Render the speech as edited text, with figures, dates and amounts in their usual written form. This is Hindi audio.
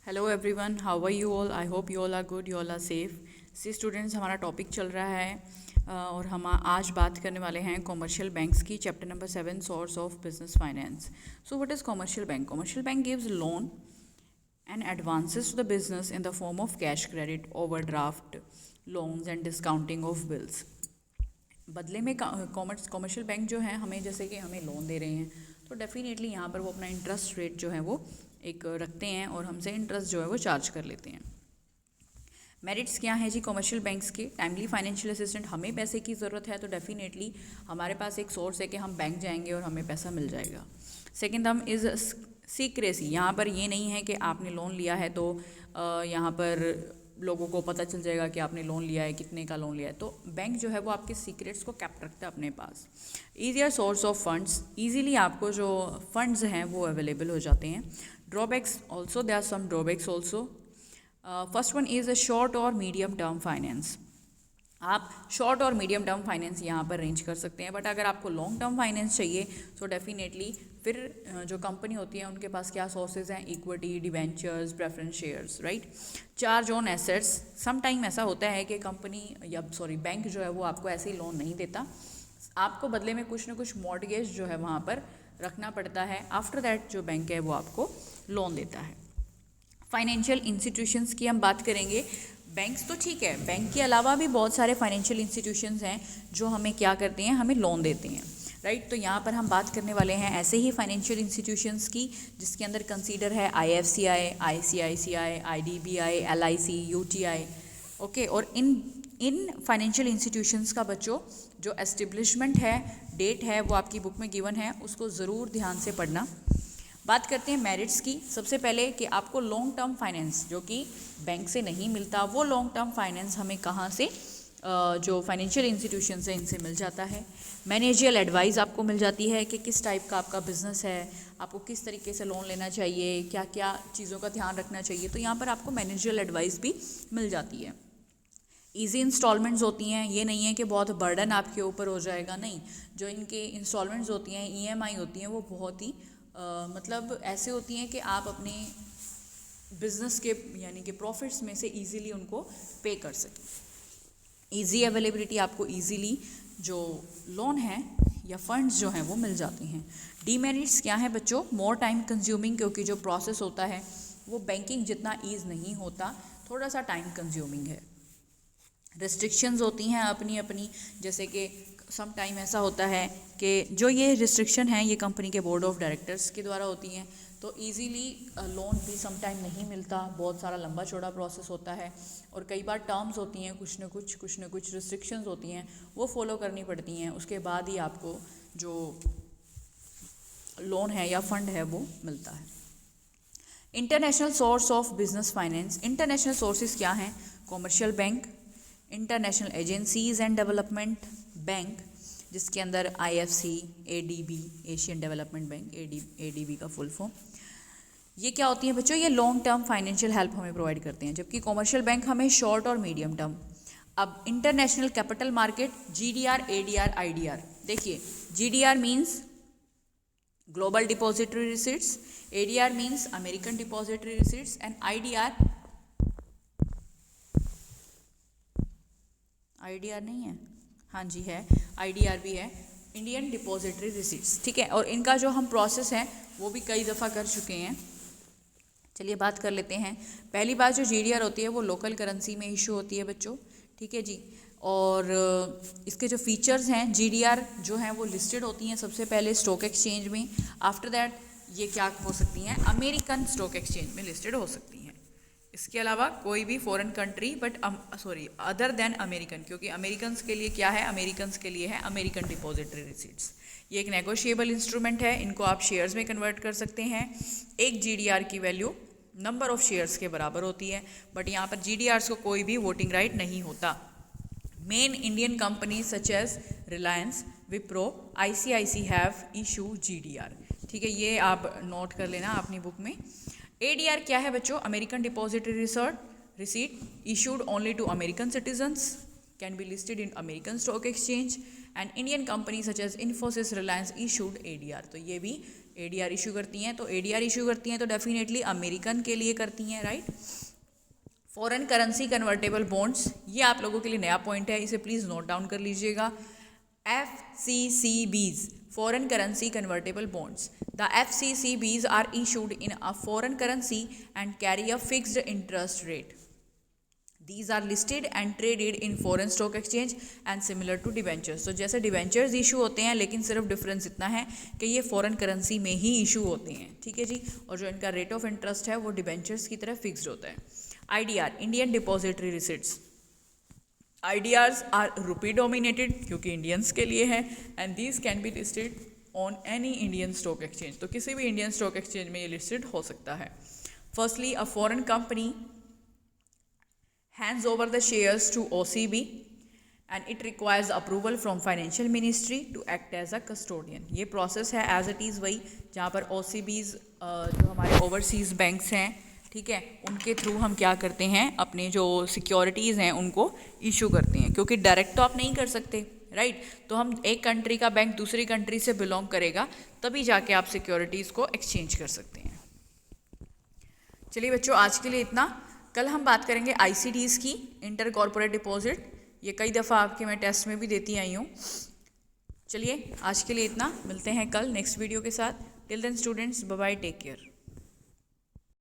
Hello everyone, how are you all? I hope you all are good, you all are safe. See students, हमारा टॉपिक चल रहा है और हम आज बात करने वाले हैं कॉमर्शियल बैंक्स की। Chapter number 7, source of business finance. So what is commercial bank? Commercial bank gives loan and advances to the business in the form of cash credit, overdraft loans and discounting of bills। बदले में कॉमर्शियल बैंक जो है हमें, जैसे कि हमें लोन दे रहे हैं, तो डेफिनेटली यहाँ पर वो अपना इंटरेस्ट रेट जो है वो एक रखते हैं और हमसे इंटरेस्ट जो है वो चार्ज कर लेते हैं। मेरिट्स क्या है जी कॉमर्शियल बैंक्स के? Timely financial assistant. हमें पैसे की ज़रूरत है तो डेफिनेटली हमारे पास एक सोर्स है कि हम बैंक जाएंगे और हमें पैसा मिल जाएगा। सेकेंड हम इज़ सीक्रेसी। यहाँ पर ये नहीं है कि आपने लोन लिया है तो यहाँ पर लोगों को पता चल जाएगा कि आपने लोन लिया है, कितने का लोन लिया है। तो बैंक जो है वो आपके सीक्रेट्स को कैप्ट रखता है अपने पास। Easier source of funds, easily आपको जो फंड्स हैं वो अवेलेबल हो जाते हैं। Drawbacks also, there are some drawbacks also. First one is a short और मीडियम टर्म फाइनेंस। आप शॉर्ट और मीडियम टर्म फाइनेंस यहाँ पर अरेंज कर सकते हैं, बट अगर आपको लॉन्ग टर्म फाइनेंस चाहिए तो डेफिनेटली फिर जो कंपनी होती है उनके पास क्या सोर्सेज हैं? Equity, debentures, preference shares, right. Charge on assets. Some time ऐसा होता है कि कंपनी बैंक जो है वो आपको ऐसे ही लोन नहीं देता, आपको बदले में कुछ ना कुछ मॉर्टगेज जो है वहाँ पर रखना पड़ता है। आफ्टर दैट जो बैंक है वो आपको लोन देता है। फाइनेंशियल इंस्टीट्यूशंस की हम बात करेंगे। बैंक्स तो ठीक है, बैंक के अलावा भी बहुत सारे फाइनेंशियल इंस्टीट्यूशंस हैं जो हमें क्या करते हैं, हमें लोन देते हैं, राइट। तो यहाँ पर हम बात करने वाले हैं ऐसे ही फाइनेंशियल इंस्टीट्यूशंस की जिसके अंदर कंसीडर है IFCI, ICICI, IDBI, LIC, UTI, okay. और इन फाइनेंशियल इंस्टीट्यूशंस का बच्चों जो एस्टेब्लिशमेंट है, डेट है, वो आपकी बुक में गिवन है, उसको ज़रूर ध्यान से पढ़ना। बात करते हैं मेरिट्स की। सबसे पहले कि आपको लॉन्ग टर्म फाइनेंस जो कि बैंक से नहीं मिलता, वो लॉन्ग टर्म फाइनेंस हमें कहाँ से, जो फाइनेंशियल इंस्टीट्यूशन है इनसे मिल जाता है। मैनेजियल एडवाइस आपको मिल जाती है कि किस टाइप का आपका बिजनेस है, आपको किस तरीके से लोन लेना चाहिए, क्या क्या चीज़ों का ध्यान रखना चाहिए, तो यहाँ पर आपको मैनेजियल एडवाइस भी मिल जाती है। ईजी इंस्टॉलमेंट्स होती हैं, ये नहीं है कि बहुत बर्डन आपके ऊपर हो जाएगा, नहीं। जो इनके इंस्टॉलमेंट्स होती हैं, EMI होती हैं, वो बहुत ही मतलब ऐसे होती हैं कि आप अपने बिजनेस के यानी कि प्रॉफिट्स में से इजीली उनको पे कर सकें। इजी अवेलेबिलिटी, आपको इजीली जो लोन है या फंड्स जो हैं वो मिल जाते हैं। डीमेरिट्स क्या है बच्चों? मोर टाइम कंज्यूमिंग, क्योंकि जो प्रोसेस होता है वो बैंकिंग जितना ईज नहीं होता, थोड़ा सा टाइम कंज्यूमिंग है। रिस्ट्रिक्शंस होती हैं अपनी अपनी, जैसे कि सम टाइम ऐसा होता है कि जो ये रिस्ट्रिक्शन है ये कंपनी के बोर्ड ऑफ डायरेक्टर्स के द्वारा होती हैं, तो इजीली लोन भी सम टाइम नहीं मिलता, बहुत सारा लंबा चौड़ा प्रोसेस होता है। और कई बार टर्म्स होती हैं, कुछ न कुछ रिस्ट्रिक्शंस होती हैं, वो फॉलो करनी पड़ती हैं, उसके बाद ही आपको जो लोन है या फंड है वो मिलता है। International source of business finance. International sources क्या हैं? Commercial bank, international agencies and development bank, जिसके अंदर IFC, ADB, Asian development bank, ADB का फुल फॉर्म। ये क्या होती है बच्चों? ये लॉन्ग टर्म फाइनेंशियल हेल्प हमें प्रोवाइड करते हैं, जबकि कॉमर्शियल बैंक हमें शॉर्ट और मीडियम टर्म। अब international capital market, GDR, ADR, IDR। देखिए, GDR means global depository receipts, ADR means American depository receipts and IDR नहीं है, हाँ जी है, IDR भी है, इंडियन डिपॉजिटरी रिसीट्स, ठीक है। और इनका जो हम प्रोसेस है वो भी कई दफ़ा कर चुके हैं। चलिए बात कर लेते हैं। पहली बात जो GDR होती है वो लोकल करेंसी में इशू होती है बच्चों, ठीक है जी। और इसके जो फीचर्स हैं, GDR जो हैं वो लिस्टेड होती हैं सबसे पहले स्टॉक एक्सचेंज में। आफ्टर दैट ये क्या हो सकती हैं? अमेरिकन स्टॉक एक्सचेंज में लिस्टेड हो सकती हैं। इसके अलावा कोई भी foreign country, but other than American, क्योंकि अमेरिकन्स के लिए क्या है? अमेरिकन्स के लिए है अमेरिकन डिपॉजिटरी रिसीट्स। ये एक नेगोशिएबल इंस्ट्रूमेंट है, इनको आप शेयर्स में कन्वर्ट कर सकते हैं। एक GDR की वैल्यू नंबर ऑफ शेयर्स के बराबर होती है, बट यहाँ पर GDRs को कोई भी वोटिंग राइट नहीं होता। Main Indian company such as Reliance, Wipro, ICICI have issue GDR, ठीक है। ये आप नोट कर लेना अपनी बुक में। ADR क्या है बच्चों? American depository receipt issued only to American citizens, can be listed in American stock exchange and Indian company such as Infosys, Reliance issued ADR। तो ये भी एडीआर इशू करती हैं, तो एडीआर इशू करती हैं तो डेफिनेटली अमेरिकन के लिए करती हैं, right. Foreign currency convertible bonds, ये आप लोगों के लिए नया पॉइंट है, इसे प्लीज़ नोट डाउन कर लीजिएगा। FCCBs, foreign currency convertible bonds. The FCCBs are issued in a foreign currency and carry a fixed interest rate. These are listed and traded in foreign stock exchange and similar to debentures. तो जैसे debentures इशू होते हैं, लेकिन सिर्फ डिफरेंस इतना है कि ये फॉरेन करेंसी में ही इशू होते हैं, ठीक है जी, और जो इनका रेट ऑफ इंटरेस्ट है वो डिबेंचर्स की तरह फिक्स्ड होता है। IDR, Indian depository receipts. IDRs are rupee dominated क्योंकि इंडियंस के लिए है, and these can be listed on any Indian stock exchange, तो किसी भी इंडियन स्टॉक एक्सचेंज में ये लिस्टेड हो सकता है। Firstly, a foreign company hands over the shares to OCB and it requires approval from financial ministry to act as a custodian. ये प्रोसेस है एज इट इज़ वही जहाँ पर OCBs जो हमारे ओवरसीज़ बैंक्स हैं, ठीक है, उनके थ्रू हम क्या करते हैं, अपने जो सिक्योरिटीज़ हैं उनको इशू करते हैं, क्योंकि डायरेक्ट तो आप नहीं कर सकते, राइट। तो हम एक कंट्री का बैंक दूसरी कंट्री से बिलोंग करेगा तभी जाके आप सिक्योरिटीज़ को एक्सचेंज कर सकते हैं। चलिए बच्चों, आज के लिए इतना। कल हम बात करेंगे ICDs की, इंटर कॉर्पोरेट डिपॉजिट। ये कई दफ़ा आपके मैं टेस्ट में भी देती आई हूँ। चलिए आज के लिए इतना, मिलते हैं कल नेक्स्ट वीडियो के साथ। Till then students, bye bye, take care.